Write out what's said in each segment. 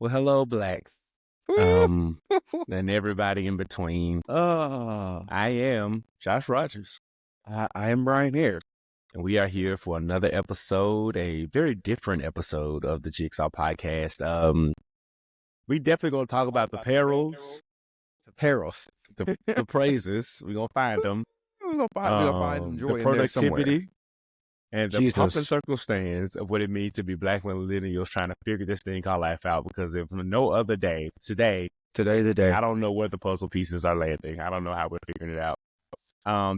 Well, hello, blacks, um, and everybody in between. I am Josh Rodgers, I am Bryan Haire. and we are here for another episode, a very different episode of the Jigsaw Podcast. We definitely going to talk about the perils, the praises. We're going to find them. We're gonna find some joy The in there somewhere. productivity, and the Jesus. pomp and circumstance of what it means to be black millennials trying to figure this thing called life out. Because if no other day, today's the day. I don't know where the puzzle pieces are landing. I don't know how we're figuring it out.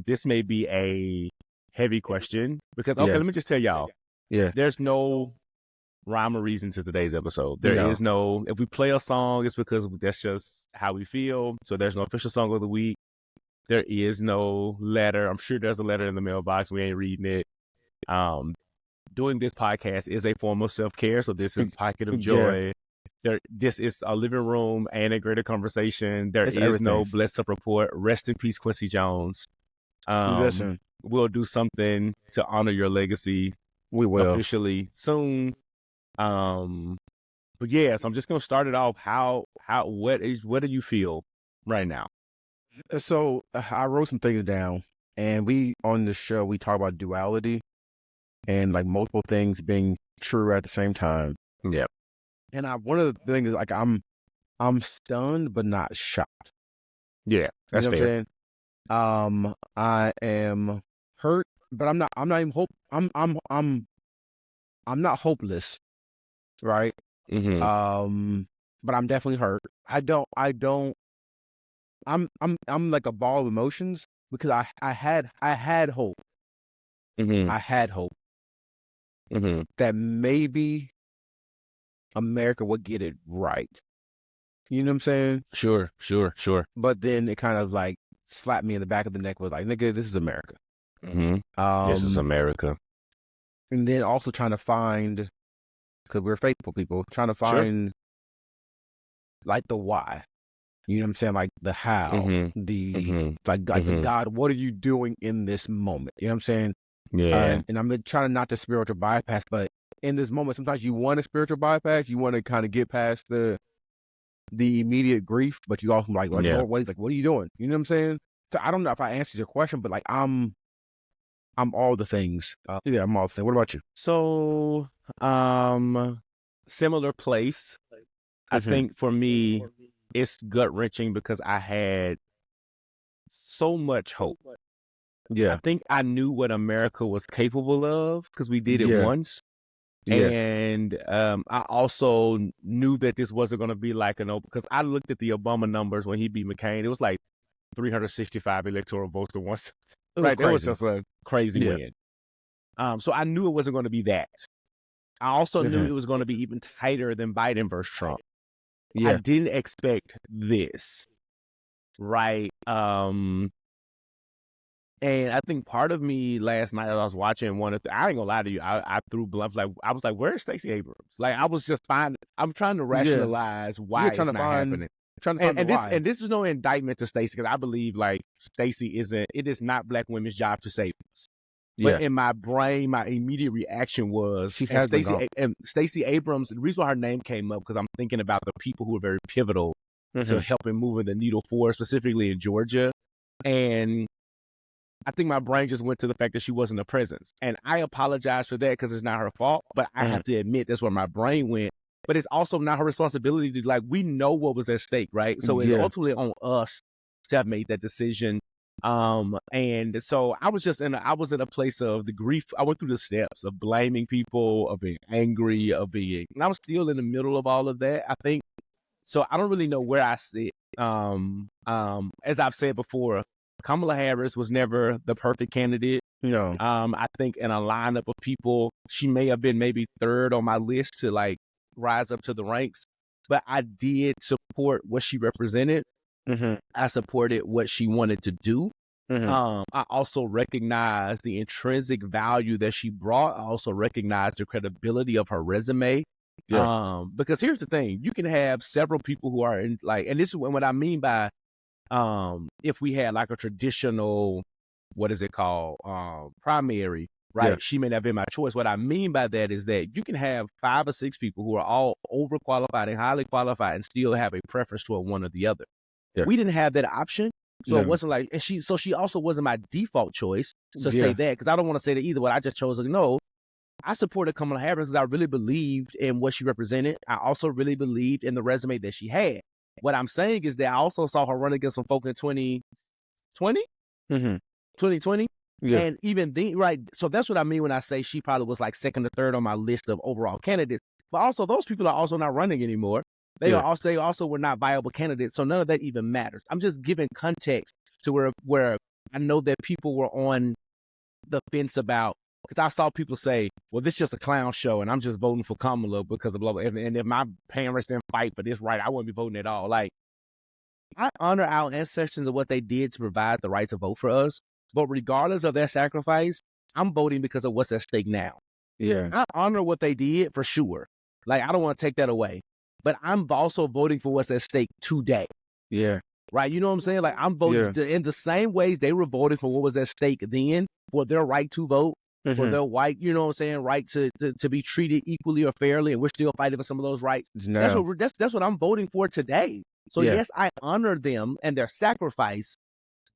This may be a heavy question because, okay, Yeah. let me just tell y'all, Yeah. there's no rhyme or reason to today's episode. There is no, if we play a song, it's because that's just how we feel. So there's no official song of the week. There is no letter. I'm sure there's a letter in the mailbox. We ain't reading it. Doing this podcast is a form of self-care. So this is a pocket of joy. This is a living room and a greater conversation. There It's is everything. no blessed up report. Rest in peace, Quincy Jones. Listen, We'll do something to honor your legacy we will. officially soon. But yeah, so I'm just gonna start it off. What do you feel right now? So I wrote some things down, and we on the show we talk about duality and like multiple things being true at the same time. Yep. And one of the things is like I'm stunned but not shocked. Yeah, that's you know fair. What I'm saying? I am hurt, but I'm not even I'm not hopeless, right? Mm-hmm. But I'm definitely hurt. I'm like a ball of emotions because I had hope. Mm-hmm. I had hope Mm-hmm. that maybe America would get it right. You know what I'm saying? Sure. But then it kind of like slapped me in the back of the neck with like, nigga, this is America. Mm-hmm. This is America. And then also trying to find, because we're faithful people, trying to find like the why. You know what I'm saying? Like the how, like the God, what are you doing in this moment? You know what I'm saying? Yeah. And I'm trying not to spiritual bypass, but in this moment, sometimes you want a spiritual bypass. You want to kind of get past the immediate grief, but you also like, what are you doing? You know what I'm saying? So I don't know if I answered your question, but like I'm all the things. I'm all the things. What about you? So, similar place. I think for me, it's gut wrenching because I had so much hope. Yeah. I think I knew what America was capable of because we did it once. Yeah. And I also knew that this wasn't going to be like because I looked at the Obama numbers when he beat McCain. It was like 365 electoral votes to once. Right. It was just a crazy win. So I knew it wasn't going to be that. I also knew it was going to be even tighter than Biden versus Trump. Yeah. I didn't expect this. Right. And I think part of me last night as I was watching I ain't gonna lie to you, I threw bluff. Like I was like, where's Stacey Abrams? Like I was just I'm trying to rationalize why it's not happening. And this is no indictment to Stacey because I believe like it is not black women's job to save us. But in my brain, my immediate reaction was Stacey Abrams. The reason why her name came up because I'm thinking about the people who are very pivotal to helping moving the needle forward, specifically in Georgia. And I think my brain just went to the fact that she wasn't a presence. And I apologize for that because it's not her fault. But I have to admit that's where my brain went. But it's also not her responsibility to like, we know what was at stake, right? So it's ultimately on us to have made that decision. And so I was in a place of the grief. I went through the steps of blaming people, of being angry, and I was still in the middle of all of that, I think. So I don't really know where I sit. As I've said before, Kamala Harris was never the perfect candidate. I think in a lineup of people, she may have been maybe third on my list to like rise up to the ranks, but I did support what she represented. I supported what she wanted to do. I also recognized the intrinsic value that she brought. I also recognized the credibility of her resume. Because here's the thing, you can have several people who are in like, and this is what I mean by, if we had like a traditional, what is it called? Primary, right? Yeah. She may not have been my choice. What I mean by that is that you can have 5 or 6 people who are all overqualified and highly qualified and still have a preference toward one or the other. Yeah. We didn't have that option. So it wasn't like, and she also wasn't my default choice to say that, because I don't want to say that either. What I just chose to know, I supported Kamala Harris because I really believed in what she represented. I also really believed in the resume that she had. What I'm saying is that I also saw her run against some folk in 2020. 2020. Yeah. And even then, right? So that's what I mean when I say she probably was like second or third on my list of overall candidates. But also, those people are also not running anymore. They also were not viable candidates. So none of that even matters. I'm just giving context to where I know that people were on the fence about, because I saw people say, well, this is just a clown show and I'm just voting for Kamala because of blah, blah. And if my parents didn't fight for this right, I wouldn't be voting at all. Like, I honor our ancestors and what they did to provide the right to vote for us. But regardless of their sacrifice, I'm voting because of what's at stake now. Yeah. I honor what they did for sure. Like, I don't want to take that away. But I'm also voting for what's at stake today. Yeah. Right? You know what I'm saying? Like, I'm voting in the same ways they were voting for what was at stake then, for their right to vote, for their right, you know what I'm saying, right to be treated equally or fairly, and we're still fighting for some of those rights. No. That's what I'm voting for today. So yes, I honor them and their sacrifice,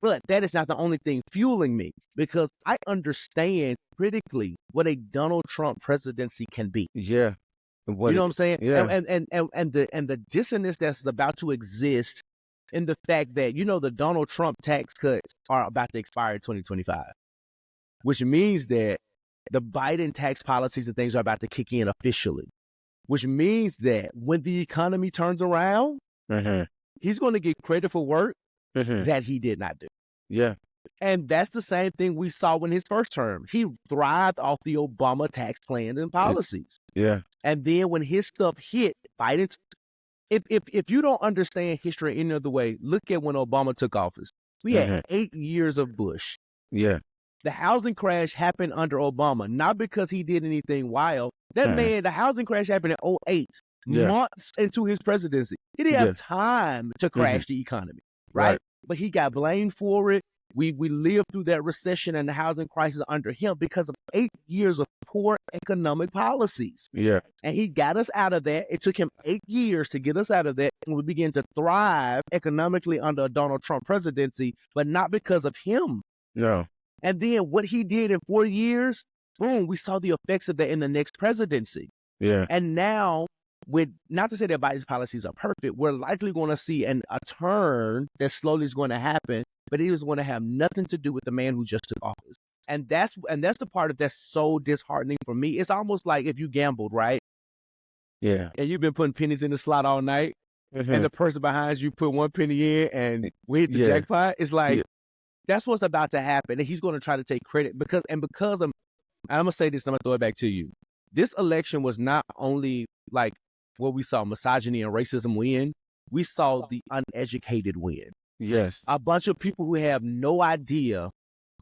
but that is not the only thing fueling me, because I understand critically what a Donald Trump presidency can be. Yeah. You know what I'm saying? Yeah. And the dissonance that's about to exist in the fact that, you know, the Donald Trump tax cuts are about to expire in 2025, which means that the Biden tax policies and things are about to kick in officially, which means that when the economy turns around, he's going to get credit for work that he did not do. Yeah. And that's the same thing we saw in his first term. He thrived off the Obama tax plan and policies. Yeah. And then when his stuff hit, Biden, if you don't understand history any other way, look at when Obama took office. We had 8 years of Bush. Yeah. The housing crash happened under Obama, not because he did anything wild. That man, the housing crash happened in 2008, months into his presidency. He didn't have time to crash the economy, right? But he got blamed for it. We lived through that recession and the housing crisis under him because of 8 years of poor economic policies. Yeah. And he got us out of that. It took him 8 years to get us out of that. And we began to thrive economically under a Donald Trump presidency, but not because of him. No. And then what he did in 4 years, boom, we saw the effects of that in the next presidency. Yeah. And now, with, not to say that Biden's policies are perfect, we're likely going to see a turn that slowly is going to happen, but it is going to have nothing to do with the man who just took office. And that's the part that's so disheartening for me. It's almost like if you gambled, right? Yeah. And you've been putting pennies in the slot all night, and the person behind you put 1 penny in and we hit the jackpot. It's like, that's what's about to happen. And he's going to try to take credit because I'm going to say this, I'm going to throw it back to you. This election was not only like what we saw misogyny and racism win, we saw the uneducated win. Yes. A bunch of people who have no idea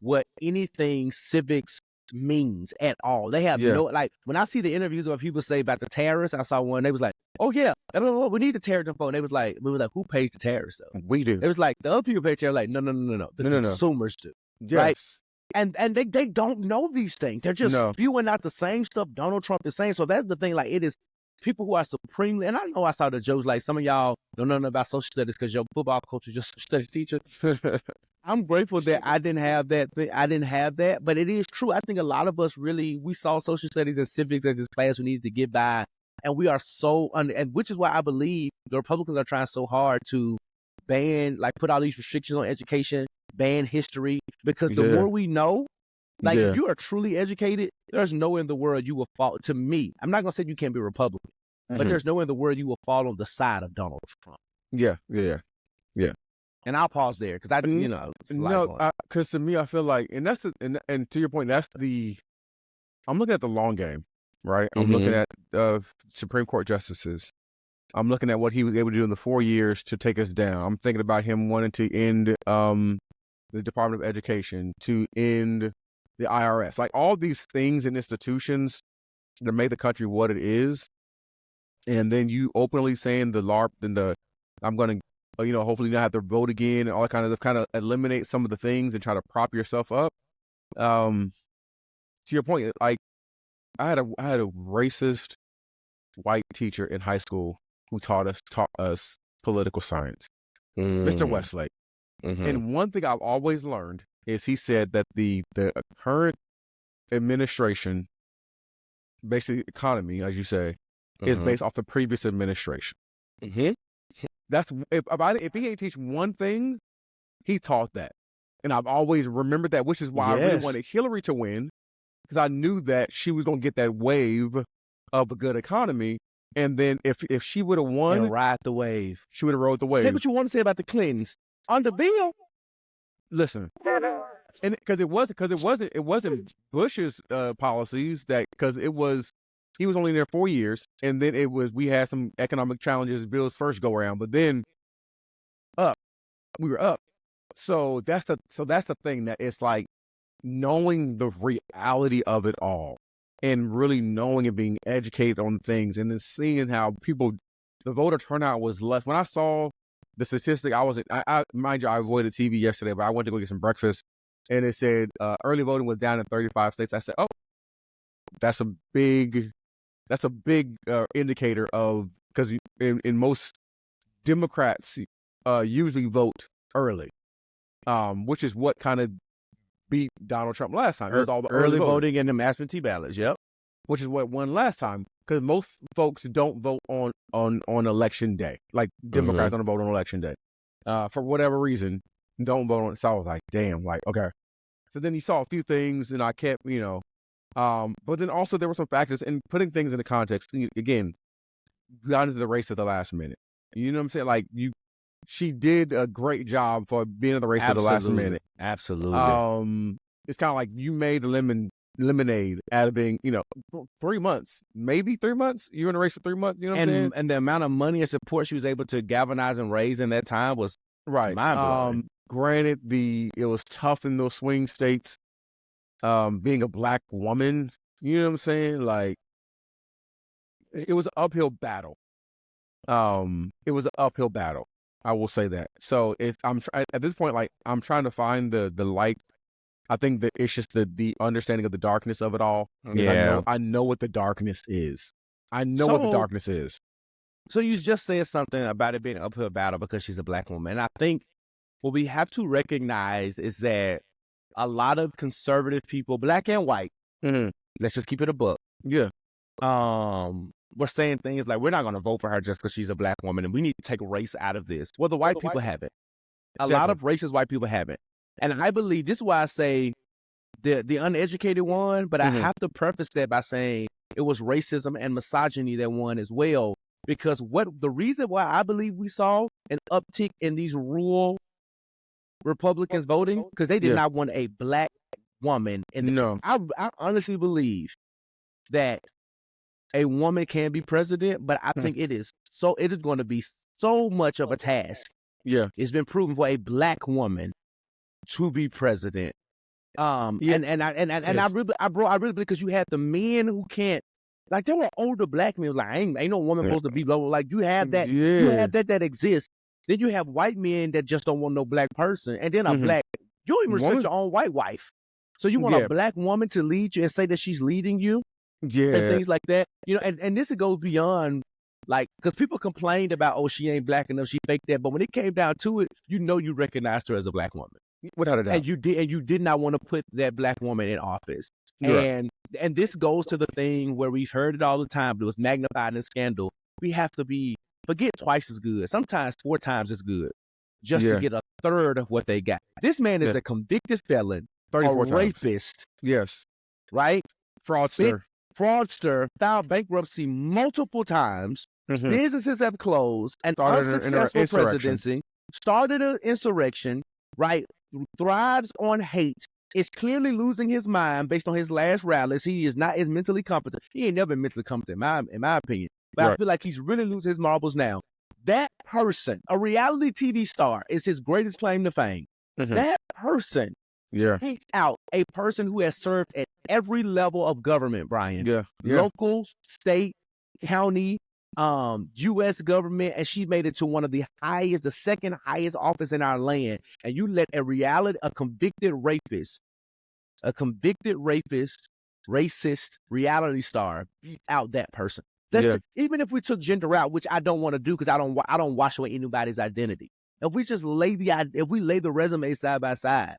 what anything civics means at all. They have no, like, when I see the interviews of people say about the tariffs, I saw one, they was like, oh yeah, we need the tariff info. And we were like, who pays the tariffs though? We do. It was like, the other people pay tariffs, like, no. The consumers do. Yes. Right? And they don't know these things. They're just spewing out the same stuff Donald Trump is saying. So that's the thing. Like, it is people who are supremely, and I know I saw the jokes, like some of y'all don't know nothing about social studies because your football coach is just a social studies teacher. I'm grateful that I didn't have that. But it is true. I think a lot of us we saw social studies and civics as this class we needed to get by. And we are so and which is why I believe the Republicans are trying so hard to ban, like, put all these restrictions on education, ban history, because the more we know, like, if you are truly educated, there's no way in the world you will fall. To me, I'm not going to say you can't be Republican, but there's no way in the world you will fall on the side of Donald Trump. Yeah. And I'll pause there because because to me, I feel like, and that's and to your point, I'm looking at the long game, right? I'm looking at Supreme Court justices. I'm looking at what he was able to do in the 4 years to take us down. I'm thinking about him wanting to end the Department of Education, to end the IRS, like all these things and institutions that made the country what it is. And then you openly saying the LARP and I'm going to, hopefully not have to vote again and all that kind of eliminate some of the things and try to prop yourself up. to your point, like I had a racist white teacher in high school who taught us political science, Mr. Westlake. And one thing I've always learned is he said that the current administration, basically economy, as you say, is based off the previous administration. That's if he ain't teach one thing, he taught that, and I've always remembered that, which is why I really wanted Hillary to win, because I knew that she was going to get that wave of a good economy, and then if she would have won and ride the wave, she would have rode the wave. Say what you want to say about the Clintons under Bill. Listen, and because it wasn't Bush's policies, that because he was only there 4 years, and then we had some economic challenges Bill's first go around, but then we were up. So that's the thing, that it's like knowing the reality of it all, and really knowing and being educated on things, and then seeing how the voter turnout was less. When I saw the statistic, I mind you, I avoided TV yesterday, but I went to go get some breakfast, and it said early voting was down in 35 states. I said, oh, that's a big indicator of, because in most Democrats usually vote early, which is what kind of beat Donald Trump last time. It was all the early voting and the absentee ballots. Yep, which is what won last time, because most folks don't vote on election day. Like Democrats don't vote on election day for whatever reason. Don't vote on it. So I was like, damn, like okay. So then you saw a few things, and I kept, but then also there were some factors, and putting things into context. Again, got into the race at the last minute. You know what I'm saying? Like she did a great job for being in the race at the last minute. Absolutely. It's kind of like you made lemonade out of being, 3 months, maybe 3 months. You were in the race for 3 months. You know what I'm saying? And the amount of money and support she was able to galvanize and raise in that time was mind-blowing. Granted, it was tough in those swing states. Being a black woman, you know what I'm saying? Like, it was an uphill battle. I will say that. So at this point, like, I'm trying to find the light. I think that it's just the understanding of the darkness of it all. Yeah, I know what the darkness is. I know what the darkness is. So you just said something about it being an uphill battle because she's a black woman. And I think what we have to recognize is that a lot of conservative people, black and white, let's just keep it a buck. Yeah. We're saying things like, we're not going to vote for her just because she's a black woman, and we need to take race out of this. Well, the white people haven't. A lot of racist white people haven't. And I believe, this is why I say the uneducated won, but I have to preface that by saying it was racism and misogyny that won as well. Because the reason why I believe we saw an uptick in these rural Republicans voting, because they did not want a black woman. And I honestly believe that a woman can be president, but I think it is going to be so much of a task. Yeah. It's been proven for a black woman to be president. I really, because you had the men who can't, like, there were older black men like, ain't no woman supposed to be blah, blah, like, you have that, you have that exists. Then you have white men that just don't want no black person, and then a black, you don't even respect your own white wife. So you want a black woman to lead you and say that she's leading you, and things like that. And this goes beyond, like, because people complained about, oh, she ain't black enough, she faked that, but when it came down to it, you recognized her as a black woman. Without a doubt. And you did not want to put that black woman in office. And this goes to the thing where we've heard it all the time, but it was magnified in scandal. We have to forget twice as good, sometimes 4 times as good, just to get a third of what they got. This man is a convicted felon, 34 a rapist. Yes. Right? Fraudster. Filed bankruptcy multiple times. Businesses have closed. An unsuccessful presidency. Started an insurrection. Right? Thrives on hate. Is clearly losing his mind based on his last rallies. He is not as mentally competent. He ain't never been mentally competent, in my opinion. But I feel like he's really losing his marbles now. That person, a reality TV star, is his greatest claim to fame. That person hates out a person who has served at every level of government, Brian. Local, state, county, U.S. government, and she made it to one of the second highest office in our land. And you let a convicted rapist racist reality star beat out that person. Even if we took gender out, which I don't want to do because I don't wash away anybody's identity. If we just lay the resume side by side,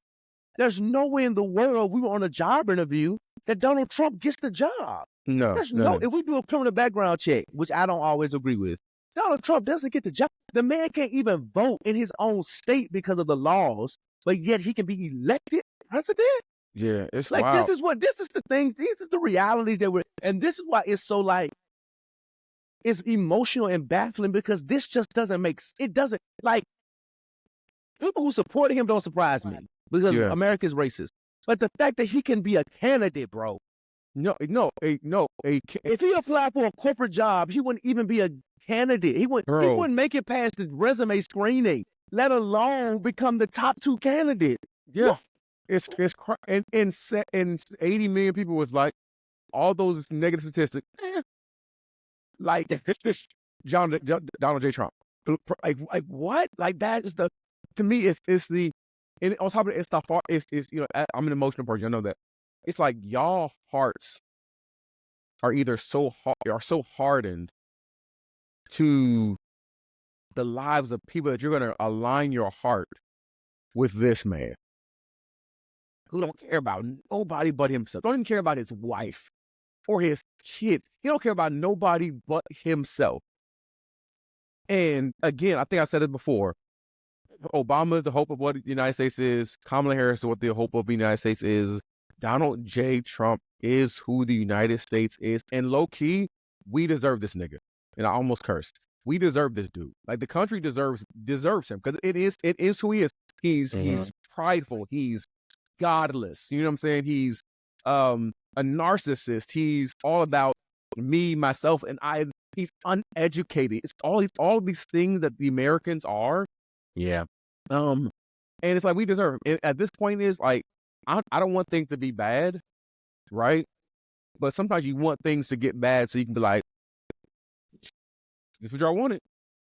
there's no way in the world we were on a job interview that Donald Trump gets the job. No. If we do a criminal background check, which I don't always agree with, Donald Trump doesn't get the job. The man can't even vote in his own state because of the laws, but yet he can be elected president. Yeah, it's like wild. This is the things, these are the realities that and this is why it's so like, it's emotional and baffling because this just doesn't like, people who support him don't surprise me because America is racist. But the fact that he can be a candidate, bro. If he applied for a corporate job, he wouldn't even be a candidate. He wouldn't make it past the resume screening, let alone become the top 2 candidate. Yeah. And 80 million people was like, all those negative statistics, like Donald J. Trump. Like what? Like that is to me, it's the, and on top of it, it's I'm an emotional person. I know that. It's like y'all hearts are either so hardened to the lives of people that you're going to align your heart with this man who don't care about nobody but himself. Don't even care about his wife or his kids. He don't care about nobody but himself. And again, I think I said it before. Obama is the hope of what the United States is. Kamala Harris is what the hope of the United States is. Donald J. Trump is who the United States is. And low key, we deserve this nigga. And I almost cursed. We deserve this dude. Like the country deserves him because it is who he is. He's prideful. He's godless. You know what I'm saying? He's a narcissist. He's all about me, myself, and I. He's uneducated. It's all of these things that the Americans are. Yeah. And it's like we deserve him. And at this point is like, I don't want things to be bad, right? But sometimes you want things to get bad so you can be like, this is what y'all wanted.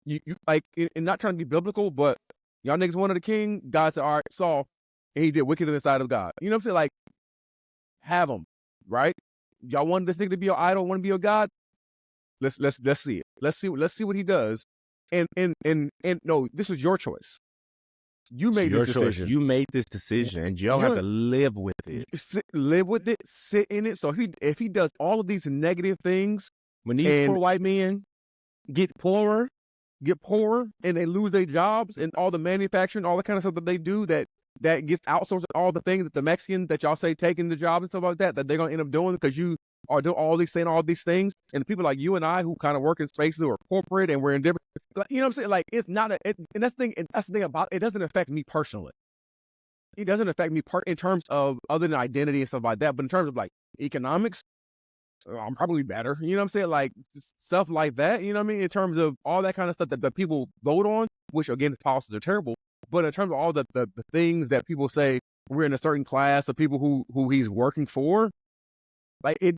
You like, and not trying to be biblical, but y'all niggas wanted a king. God said, all right, Saul, and he did wicked in the sight of God. You know what I'm saying? Like, have him, right? Y'all wanted this nigga to be your idol, want to be your God? Let's see it. Let's see what he does. And no, this was your choice. You made this decision. You made this decision, and y'all have to live with it. Live with it. Sit in it. So if he does all of these negative things, when these poor white men get poorer, and they lose their jobs, and all the manufacturing, all the kind of stuff that they do that gets outsourced, all the things that the Mexicans that y'all say taking the job and stuff like that they're gonna end up doing because you are doing all these things, and people like you and I who kind of work in spaces or corporate and we're in different, you know what I'm saying? Like it's not and that's the thing about it. It doesn't affect me personally. It doesn't affect me in terms of other than identity and stuff like that. But in terms of like economics, I'm probably better. You know what I'm saying? Like stuff like that. You know what I mean? In terms of all that kind of stuff that people vote on, which again, his policies are terrible. But in terms of all the things that people say, we're in a certain class of people who he's working for. Like it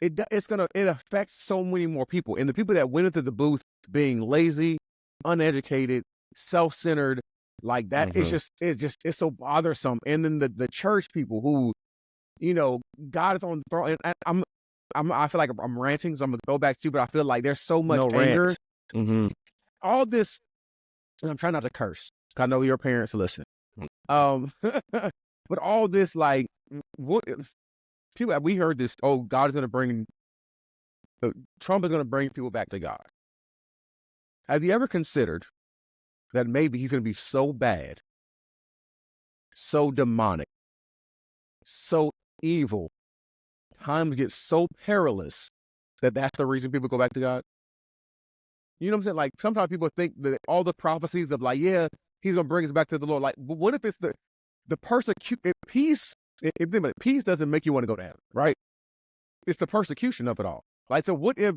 affects so many more people, and the people that went into the booth being lazy, uneducated, self-centered, like that, it's so bothersome. And then the church people who, you know, God is on the throne, and I feel like I'm ranting, so I'm gonna go back to you, but I feel like there's so much anger, all this, and I'm trying not to curse. I know your parents listen, but all this like. What people we heard this? Oh, God is going to bring Trump is going to bring people back to God. Have you ever considered that maybe he's going to be so bad, so demonic, so evil, times get so perilous that that's the reason people go back to God? You know what I'm saying? Like sometimes people think that all the prophecies of like, yeah, he's going to bring us back to the Lord. Like, but what if it's the peace? Peace doesn't make you want to go to heaven, right? It's the persecution of it all. Like, so what if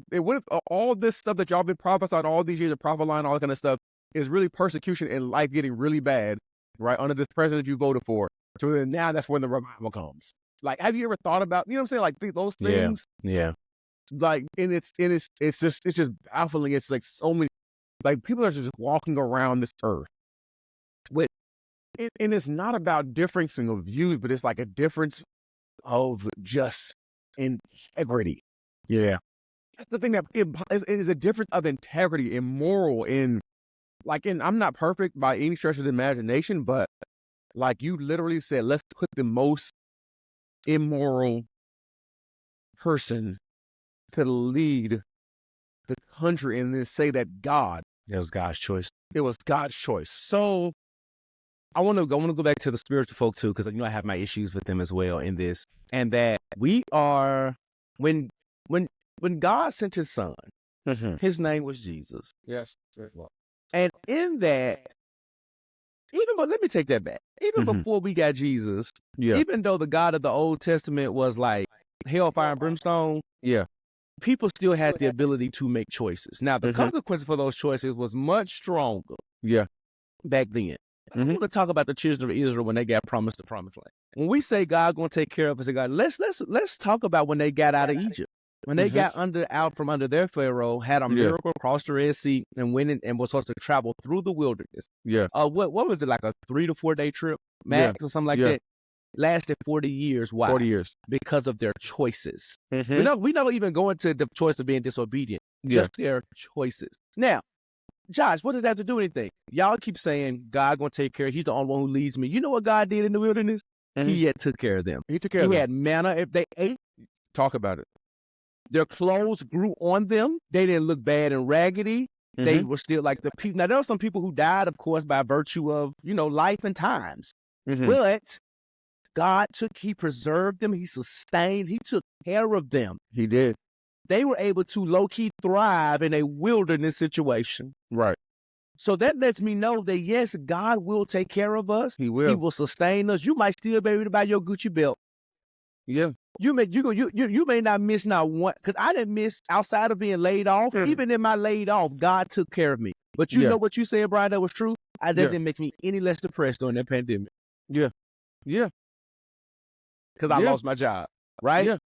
all this stuff that y'all been prophesying all these years of prophet line, all that kind of stuff is really persecution and life getting really bad, right? Under this president you voted for. So then now that's when the revival comes. Like, have you ever thought about, you know what I'm saying? Like those things. Yeah. Like, and it's just baffling. It's like so many, like people are just walking around this earth with, and it's not about differencing of views, but it's like a difference of just integrity. Yeah. That's the thing that it is a difference of integrity and moral and I'm not perfect by any stretch of the imagination, but like you literally said, let's put the most immoral person to lead the country and then say that it was God's choice. It was God's choice. So I want to go back to the spiritual folk too, because I have my issues with them as well in this, and that we are when God sent His Son, His name was Jesus. Yes. And in that, but let me take that back. Even before we got Jesus, even though the God of the Old Testament was like hellfire and brimstone, people still had the ability to make choices. Now, the consequences for those choices was much stronger. Back then. I want to talk about the children of Israel when they got promised the promised land. When we say God going to take care of us, God, let's talk about when they got out of Egypt. When they got out from under their Pharaoh, had a miracle, crossed the Red Sea, and went in and was supposed to travel through the wilderness. What was it, like a 3 to 4 day trip max or something like that? Lasted 40 years. Why? 40 years. Because of their choices. We don't even go into the choice of being disobedient. Just their choices. Now, Josh, what does that have to do with anything? Y'all keep saying God gonna take care. He's the only one who leads me. You know what God did in the wilderness? He took care of them. He took care of them. He had manna if they ate. Talk about it. Their clothes grew on them. They didn't look bad and raggedy. They were still like the people. Now, there were some people who died, of course, by virtue of, life and times. But God He preserved them. He sustained. He took care of them. He did. They were able to low-key thrive in a wilderness situation. Right. So that lets me know that, yes, God will take care of us. He will. He will sustain us. You might still be able to buy your Gucci belt. Yeah. You may not miss not one, because I didn't miss outside of being laid off. Even in my laid off, God took care of me. But you know what you said, Brian, that was true? That didn't make me any less depressed during that pandemic. Yeah. Because I lost my job, right? Yeah.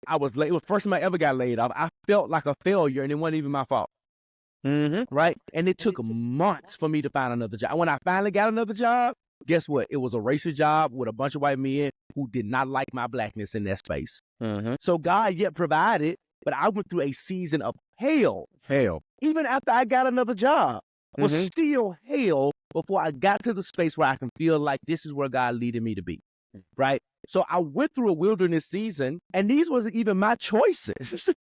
I was late. It was the first time I ever got laid off. I felt like a failure, and it wasn't even my fault. Right? And it took months for me to find another job. When I finally got another job, guess what? It was a racist job with a bunch of white men who did not like my blackness in that space. So God yet provided, but I went through a season of hell. Even after I got another job, was still hell before I got to the space where I can feel like this is where God leaded me to be. Right? So I went through a wilderness season, and these wasn't even my choices.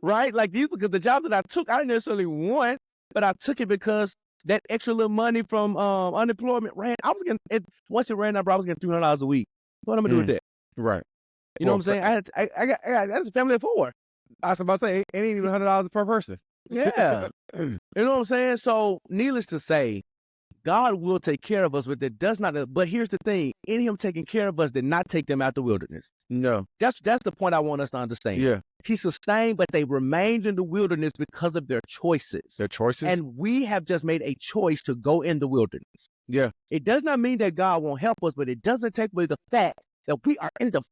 Right? Like these, because the job that I took, I didn't necessarily want, but I took it because that extra little money from unemployment ran. I was getting, once it ran out, bro, I was getting $300 a week. What am I gonna do with that? Right. You know what I'm saying? I got a family of 4. I was about to say, it ain't even $100 per person. Yeah. You know what I'm saying? So, needless to say, God will take care of us, but that does not. But here's the thing: in Him taking care of us, did not take them out the wilderness. No, that's the point I want us to understand. Yeah, He sustained, but they remained in the wilderness because of their choices. And we have just made a choice to go in the wilderness. Yeah, it does not mean that God won't help us, but it doesn't take away the fact that we are in the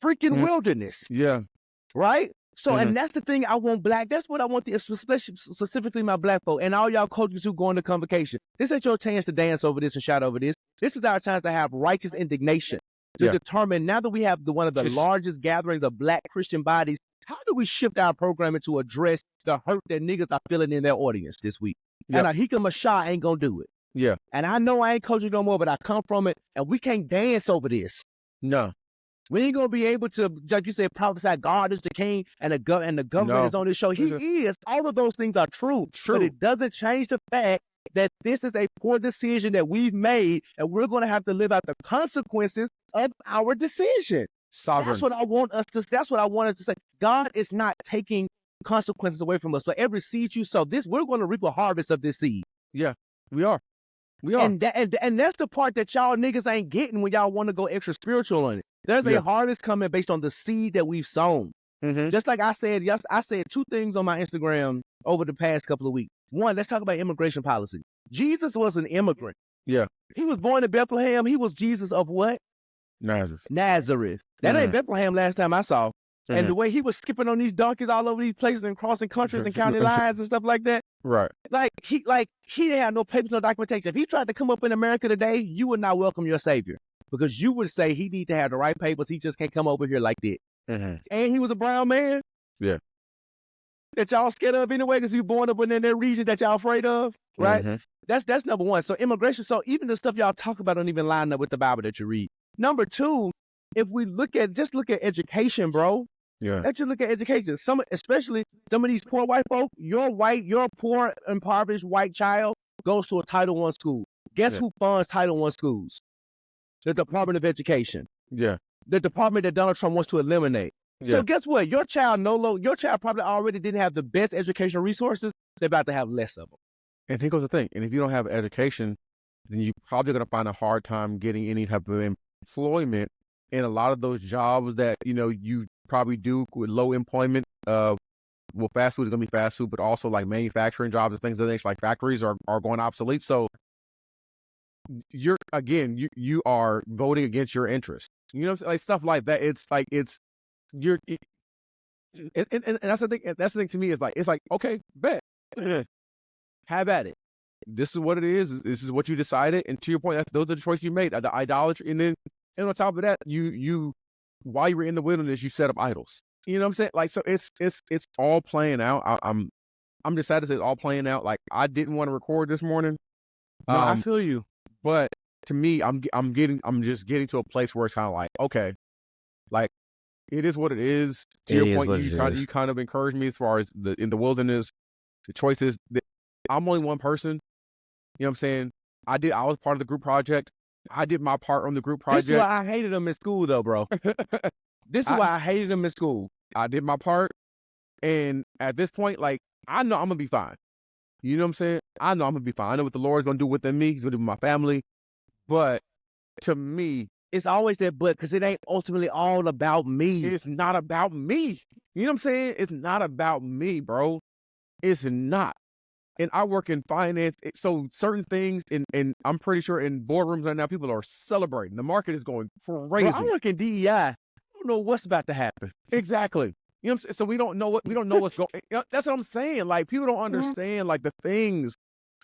freaking wilderness. Yeah, right. So, and that's the thing I want that's what I want, specifically my black folk and all y'all coaches who go into convocation. This ain't your chance to dance over this and shout over this. This is our chance to have righteous indignation to determine, now that we have one of the largest gatherings of black Christian bodies, how do we shift our programming to address the hurt that niggas are feeling in their audience this week? And Ahika Mashah ain't gonna do it. Yeah. And I know I ain't coaching no more, but I come from it, and we can't dance over this. No. We ain't gonna be able to, like you said, prophesy God is the king and the government is on this show. He is. All of those things are true. But it doesn't change the fact that this is a poor decision that we've made, and we're gonna have to live out the consequences of our decision. Sovereign. That's what I want us to say. God is not taking consequences away from us. So every seed you sow, we're gonna reap a harvest of this seed. Yeah, we are. And that's the part that y'all niggas ain't getting when y'all want to go extra spiritual on it. There's a harvest coming based on the seed that we've sown. Just like I said, I said 2 things on my Instagram over the past couple of weeks. One, let's talk about immigration policy. Jesus was an immigrant. Yeah. He was born in Bethlehem. He was Jesus of what? Nazareth. That ain't Bethlehem last time I saw. And the way he was skipping on these donkeys all over these places and crossing countries and county lines and stuff like that. Right. Like he didn't have no papers, no documentation. If he tried to come up in America today, you would not welcome your savior. because you would say he need to have the right papers. He just can't come over here like that. Mm-hmm. And he was a brown man. Yeah. That y'all scared of anyway because you born up in that region that y'all afraid of, right? Mm-hmm. That's number one. So immigration, so even the stuff y'all talk about don't even line up with the Bible that you read. Number two, if we look at education, bro. Yeah. Let's just look at education. Especially some of these poor white folk, your poor, impoverished white child goes to a Title I school. Guess who funds Title I schools? The Department of Education. Yeah. The department that Donald Trump wants to eliminate. Yeah. So guess what? Your child probably already didn't have the best educational resources. They're about to have less of them. And here goes the thing. And if you don't have education, then you're probably going to find a hard time getting any type of employment in a lot of those jobs that, you probably do with low employment. Well, fast food is going to be fast food, but also like manufacturing jobs and things of that nature, like factories are going obsolete. So you are voting against your interests. Like stuff like that. And that's the thing. That's the thing to me is like, it's like, okay, bet, have at it. This is what it is. This is what you decided. And to your point, those are the choices you made. The idolatry, and on top of that, you while you were in the wilderness, you set up idols. You know what I'm saying? Like, so it's all playing out. I'm just sad to say it's all playing out. Like, I didn't want to record this morning. No, I feel you. But to me, I'm just getting to a place where it's kind of like, okay, like, it is what it is. To your point, you kind of encouraged me as far as in the wilderness, the choices. I'm only one person. You know what I'm saying? I was part of the group project. I did my part on the group project. This is why I hated them in school, though, bro. This is why I hated them in school. I did my part. And at this point, like, I know I'm going to be fine. You know what I'm saying? I know I'm going to be fine. I know what the Lord's going to do within me. He's going to do with my family. But to me, it's always that but, because it ain't ultimately all about me. It's not about me. You know what I'm saying? It's not about me, bro. It's not. And I work in finance, so certain things, and I'm pretty sure in boardrooms right now, people are celebrating. The market is going crazy. Bro, I work in DEI. I don't know what's about to happen. Exactly. You know what I'm saying? So we don't know what's going. That's what I'm saying. Like, people don't understand like the things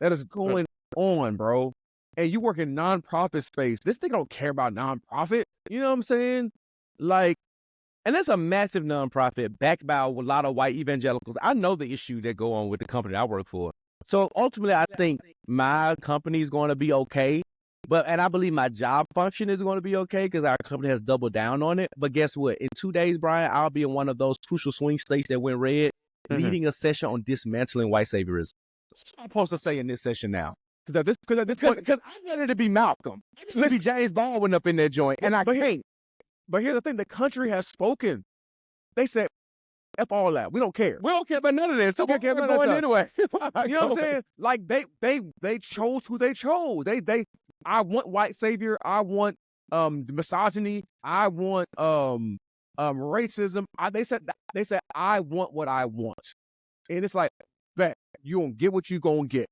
that is going on, bro. And you work in nonprofit space. This thing don't care about nonprofit. You know what I'm saying? Like, and it's a massive nonprofit backed by a lot of white evangelicals. I know the issue that go on with the company I work for. So ultimately, I think my company is going to be okay. And I believe my job function is going to be okay because our company has doubled down on it. But guess what? In 2 days, Brian, I'll be in one of those crucial swing states that went red, leading a session on dismantling white saviorism. What am I supposed to say in this session now? Because at this point, I'm ready to be Malcolm. Let me James Baldwin up in that joint, and I can't. But here's the thing: the country has spoken. They said, "F all that. We don't care. We don't care about none of this. So we're going anyway." You know what I'm saying? Like they chose who they chose. I want white savior. I want misogyny. I want racism. They said I want what I want, and it's like, bet you gonna get what you gonna get.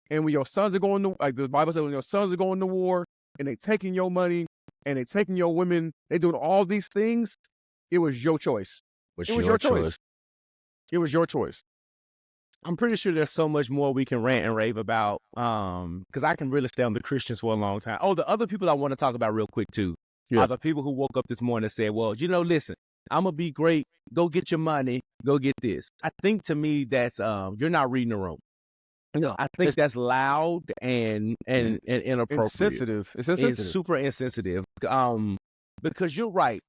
And when your sons are going to, like the Bible says, when your sons are going to war and they taking your money and they taking your women, they doing all these things, it was your choice. It was your choice. It was your choice. I'm pretty sure there's so much more we can rant and rave about, because I can really stay on the Christians for a long time. Oh, the other people I want to talk about real quick too are the people who woke up this morning and said, well, listen, I'm going to be great. Go get your money. Go get this. I think to me that's, you're not reading the room. No, I think that's loud and inappropriate. It's sensitive. It's super insensitive. Because you're right,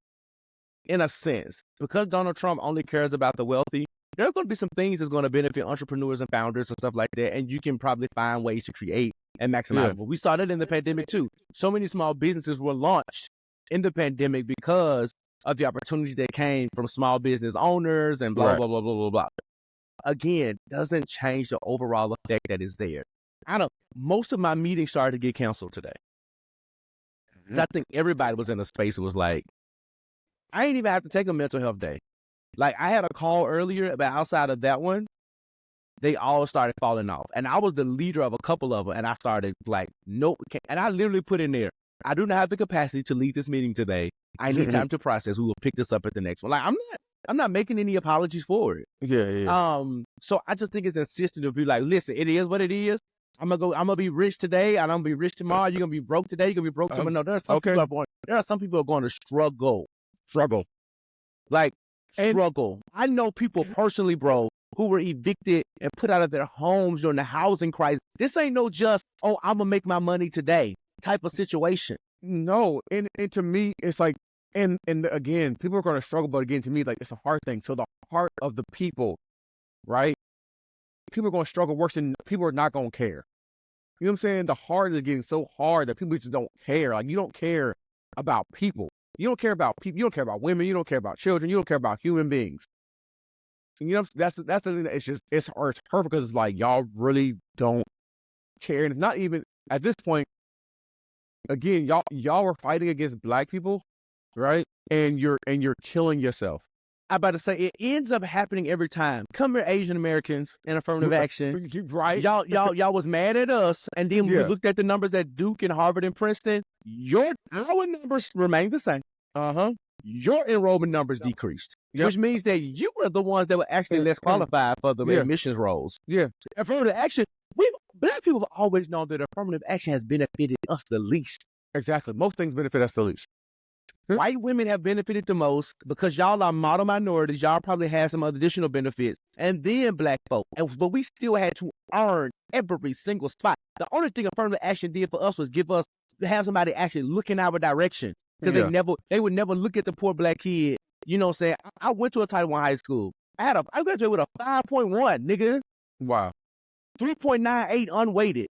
in a sense. Because Donald Trump only cares about the wealthy, there are going to be some things that's going to benefit entrepreneurs and founders and stuff like that, and you can probably find ways to create and maximize. But we saw that in the pandemic too. So many small businesses were launched in the pandemic because of the opportunities that came from small business owners and blah, blah, blah, blah, blah, blah. Again, doesn't change the overall effect that is there. Most of my meetings started to get canceled today. I think everybody was in a space that was like, I ain't even have to take a mental health day. Like, I had a call earlier, but outside of that one, they all started falling off. And I was the leader of a couple of them, and I started like, nope. And I literally put in there, I do not have the capacity to lead this meeting today. I need time to process. We will pick this up at the next one. Like, I'm not making any apologies for it. Yeah. So I just think it's insistent to be like, listen, it is what it is. I'm gonna be rich today, and I'm gonna be rich tomorrow. You're gonna be broke today. You're gonna be broke tomorrow. No, there are some people who are going to struggle. Like, struggle. I know people personally, bro, who were evicted and put out of their homes during the housing crisis. This ain't no just, I'm gonna make my money today type of situation. No, and to me, it's like, and again, people are going to struggle, but again, to me, like, it's a hard thing. So the heart of the people, right? People are going to struggle worse than people are not going to care. You know what I'm saying? The heart is getting so hard that people just don't care. Like, you don't care about people. You don't care about people. You don't care about women. You don't care about children. You don't care about human beings. And, you know, that's the thing that it's hurt because it's like, y'all really don't care. And it's not even at this point. Again, y'all are fighting against black people, right? And you're killing yourself. I'm about to say, it ends up happening every time. Come here, Asian Americans in affirmative action. Right. Y'all was mad at us. And then we looked at the numbers at Duke and Harvard and Princeton. Our numbers remain the same. Your enrollment numbers decreased, which means that you were the ones that were actually less qualified for the admissions roles. Affirmative action, black people have always known that affirmative action has benefited us the least. Exactly. Most things benefit us the least. White women have benefited the most because y'all are model minorities. Y'all probably had some additional benefits. And then black folk. But we still had to earn every single spot. The only thing affirmative action did for us was have somebody actually look in our direction. Because they would never look at the poor black kid. You know what I'm saying? I went to a Title I high school. I graduated with a 5.1, nigga. Wow. 3.98 unweighted.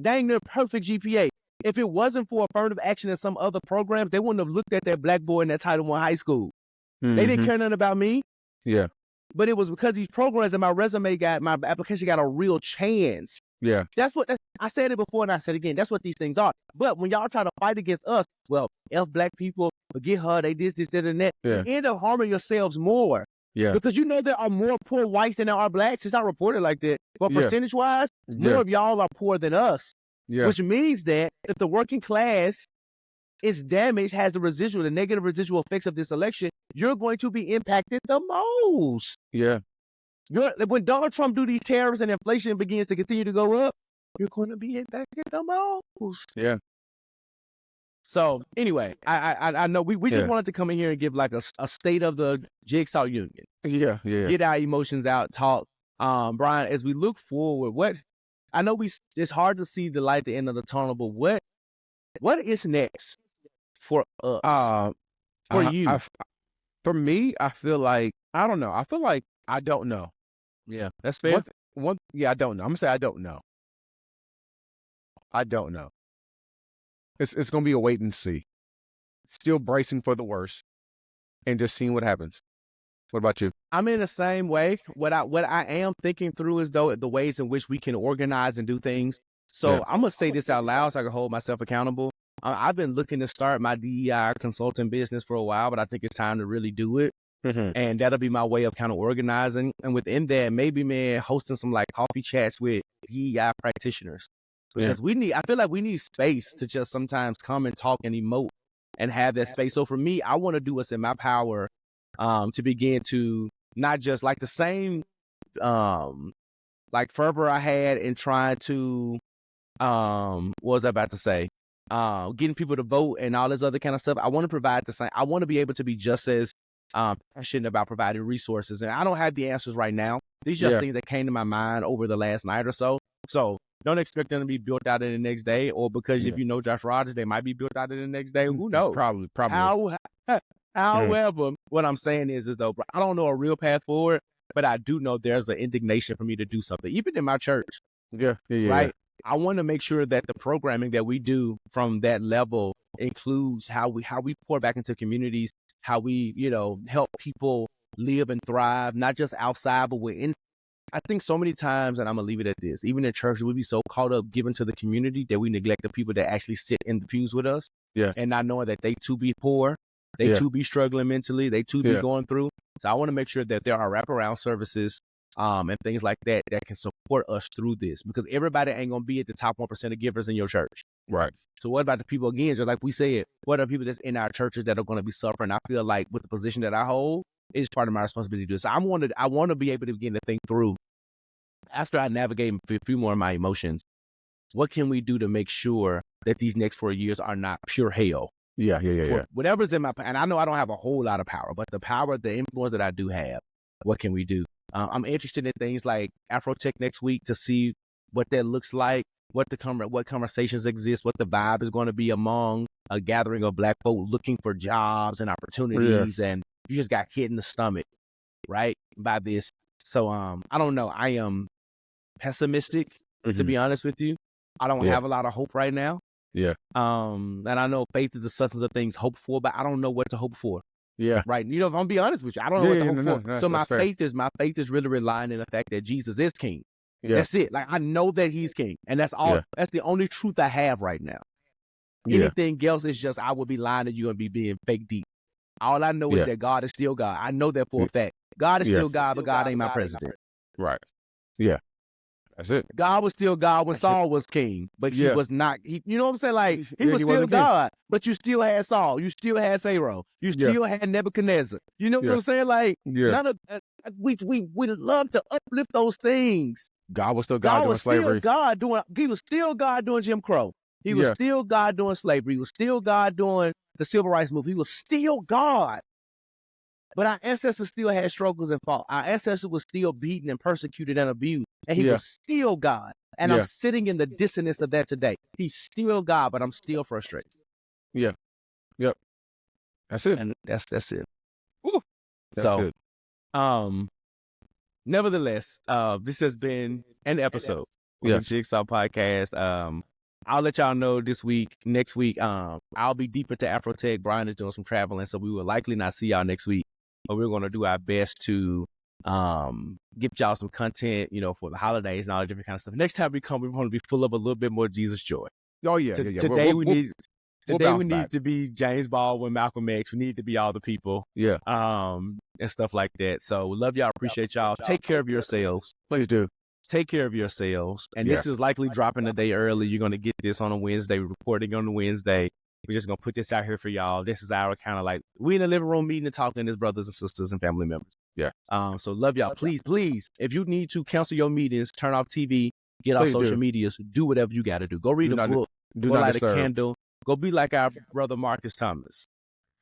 Dang near perfect GPA. If it wasn't for affirmative action and some other programs, they wouldn't have looked at that black boy in that Title I high school. They didn't care nothing about me. Yeah. But it was because these programs and my application got a real chance. Yeah. I said it before and I said it again. That's what these things are. But when y'all try to fight against us, well, F black people, forget her, they this, that, and that. You end up harming yourselves more. Yeah. Because you know there are more poor whites than there are blacks. It's not reported like that. But percentage-wise, more of y'all are poor than us. Yeah. Which means that if the working class is damaged, has the negative residual effects of this election, you're going to be impacted the most. Yeah. When Donald Trump do these tariffs and inflation begins to continue to go up, you're going to be impacted the most. Yeah. So anyway, I know we just wanted to come in here and give like a state of the Jigsaw Union. Yeah. Get our emotions out, talk. Brian, as we look forward, I know it's hard to see the light at the end of the tunnel, but what is next for us? For you? For me, I feel like, I don't know. I feel like I don't know. Yeah, that's fair. I don't know. I'm going to say I don't know. I don't know. It's going to be a wait and see. Still bracing for the worst and just seeing what happens. What about you? I'm in the same way. What I am thinking through is though the ways in which we can organize and do things. So I'm gonna say this out loud so I can hold myself accountable. I've been looking to start my DEI consulting business for a while, but I think it's time to really do it. And that'll be my way of kind of organizing. And within that, maybe hosting some like coffee chats with DEI practitioners. Because I feel like we need space to just sometimes come and talk and emote and have that space. So for me, I want to do what's in my power to begin to not just like the same like fervor I had in trying to what was I about to say? Getting people to vote and all this other kind of stuff. I want to provide the same. I want to be able to be just as passionate about providing resources. And I don't have the answers right now. These are things that came to my mind over the last night or so. So don't expect them to be built out in the next day, or because if you know Josh Rodgers, they might be built out in the next day. Who knows? Probably. However, what I'm saying is though, I don't know a real path forward, but I do know there's an indignation for me to do something, even in my church. Right? Yeah. I want to make sure that the programming that we do from that level includes how we pour back into communities, how we, help people live and thrive, not just outside, but within. I think so many times, and I'm going to leave it at this, even in church, we be so caught up giving to the community that we neglect the people that actually sit in the pews with us. Yeah. And not knowing that they too be poor, they too be struggling mentally, they too be going through. So I want to make sure that there are wraparound services and things like that can support us through this, because everybody ain't going to be at the top 1% of givers in your church. Right. So what about the people, again, just like we said, what are people that's in our churches that are going to be suffering? I feel like with the position that I hold, it's part of my responsibility to do this. So I want to be able to begin to think through, after I navigate a few more of my emotions, what can we do to make sure that these next 4 years are not pure hell? Yeah. Whatever's in my, and I know I don't have a whole lot of power, but the influence that I do have, what can we do? I'm interested in things like Afrotech next week to see what that looks like, what conversations exist, what the vibe is going to be among a gathering of Black folk looking for jobs and opportunities, and you just got hit in the stomach, right, by this. So I don't know. I am pessimistic, to be honest with you. I don't have a lot of hope right now. Yeah. And I know faith is the substance of things hoped for, but I don't know what to hope for. Yeah. Right. You know, if I'm being honest with you, I don't know what to hope for. So my faith is really relying on the fact that Jesus is king. Yeah. That's it. Like, I know that he's king, and that's all. Yeah. That's the only truth I have right now. Anything else is just, I would be lying to you and be being fake deep. All I know is that God is still God. I know that for a fact. God is still God, but God ain't my president. Right. Yeah. That's it. God was still God when Saul was king, but he was not. You know what I'm saying? Like, he was still God, but you still had Saul. You still had Pharaoh. You still had Nebuchadnezzar. You know what I'm saying? Like, none of we love to uplift those things. God was still God doing slavery. He was still God doing Jim Crow. He was still God doing slavery. He was still God doing the civil rights movement. He was still God. But our ancestors still had struggles and fault. Our ancestors was still beaten and persecuted and abused. And he was still God. And I'm sitting in the dissonance of that today. He's still God, but I'm still frustrated. Yeah. Yep. That's it. And that's it. Woo. That's good. Nevertheless, this has been an episode of the Jigsaw Podcast. I'll let y'all know next week, I'll be deep into Afrotech. Brian is doing some traveling, so we will likely not see y'all next week. But we're going to do our best to give y'all some content, for the holidays and all the different kind of stuff. Next time we come, we're going to be full of a little bit more Jesus joy. Oh, yeah. Today we need to be James Baldwin, Malcolm X. We need to be all the people. Yeah. And stuff like that. So we love y'all. Appreciate y'all. Take care of yourselves. Please do. Take care of yourselves. And this is likely dropping a day early. You're going to get this on a Wednesday. We're recording on a Wednesday. We're just going to put this out here for y'all. This is our kind of like, we in the living room meeting and talking as brothers and sisters and family members. Yeah. So love y'all. Please, if you need to cancel your meetings, turn off TV, get off social medias, do whatever you got to do. Go read a book. Go light a candle. Go be like our brother Marcus Thomas.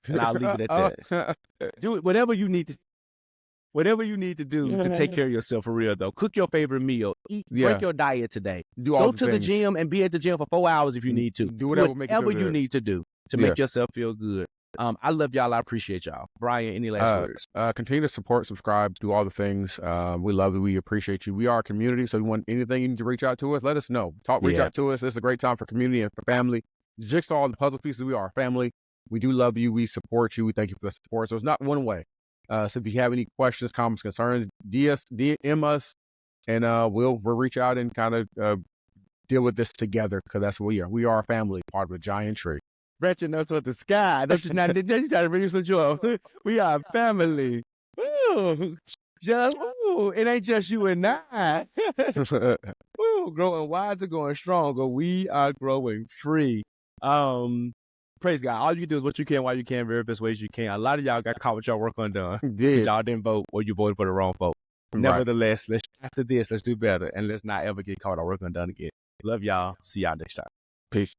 And I'll leave it at that. Do it, whatever you need to do to take care of yourself for real, though. Cook your favorite meal. Eat. Break your diet today. Go to the gym and be at the gym for 4 hours if you need to. Do whatever you need to do to make yourself feel good. I love y'all. I appreciate y'all. Brian, any last words? Continue to support, subscribe, do all the things. We love you. We appreciate you. We are a community, so if you want anything, you need to reach out to us. Let us know. Reach out to us. It's a great time for community and for family. Jigsaw, the puzzle pieces. We are a family. We do love you. We support you. We thank you for the support. So it's not one way. So if you have any questions, comments, concerns, DM us, and we'll reach out and kind of deal with this together, because that's what we are. We are a family, part of a giant tree. Retching us with the sky. That's just not. That's trying to bring you some joy. We are a family. Ooh, it ain't just you and I. Ooh, growing wise and going stronger. We are growing free. Praise God. All you do is what you can while you can, very best ways you can. A lot of y'all got caught with your work undone. Y'all didn't vote, or you voted for the wrong vote. Right. Nevertheless, after this, let's do better, and let's not ever get caught our work undone again. Love y'all. See y'all next time. Peace.